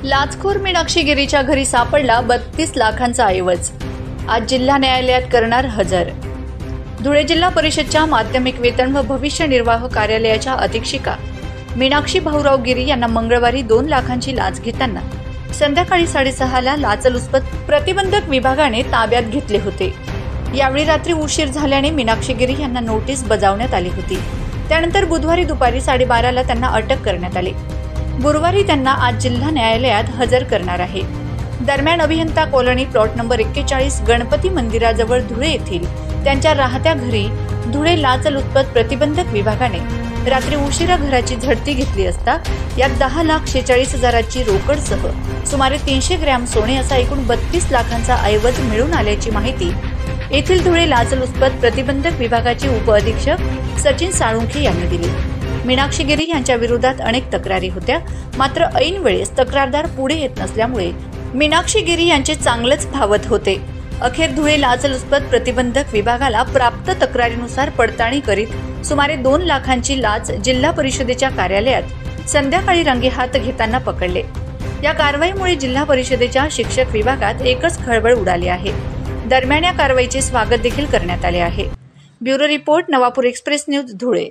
लाचखोर मीनाक्षी गिरीच्या घरी सापडला 32 लाखांचा ऐवज। आज जिल्हा न्यायालयात करणार हजर। धुळे जिल्हा परिषदच्या माध्यमिक वेतन व भविष्य निर्वाह कार्यालयाच्या अधीक्षिका मीनाक्षी भाऊराव गिरी यांना मंगळवारी 2 लाखांची लाच घेताना संध्याकाळी 6:30ला लाचलुचपत प्रतिबंधक विभागाने ताब्यात घेतले होते। यावेळी रात्री उशीर झाल्याने मीनाक्षी गिरी यांना नोटीस बजावण्यात आली होती। त्यानंतर बुधवारी दुपारी 12:30ला त्यांना अटक करण्यात आली। गुरुवारी त्यांना आज जिल्हा न्यायालयात हजर करणार आहे। दरम्यान अभियंता कॉलनी प्लॉट नंबर 41 गणपती मंदिराजवळ धुळे येथील त्यांच्या राहत्या घरी धुळे लाचलुचपत प्रतिबंधक विभागाने रात्री उशिरा घराची झडती घेतली असता यात 10,46,000ची रोकडसह सुमारे 300 ग्रॅम सोने असा एकूण 32 लाखांचा ऐवज मिळून आल्याची माहिती येथील धुळे लाचलुचपत प्रतिबंधक विभागाचे उपअधीक्षक सचिन साळुंखे यांनी दिली। मीनाक्षी गिरी यांच्या विरोधात अनेक तक्रारी होत्या, मात्र ऐन वेळेस तक्रारदार पुढे येत नसल्यामुळे मीनाक्षी गिरी यांचे चांगलेच फावत होते। अखेर धुळे लाचलुचपत प्रतिबंधक विभागाला प्राप्त तक्रारीनुसार पडताळणी करीत सुमारे 2 लाखांची लाच जिल्हा परिषदेच्या कार्यालयात संध्याकाळी रंगेहात घेताना पकडले। या कारवाईमुळे जिल्हा परिषदेच्या शिक्षक विभागात एकच खळबळ उडाली आहे। दरम्यान या कारवाईचे स्वागत देखील करण्यात आले आहे। Bureau report, Navapur express news, Dhule.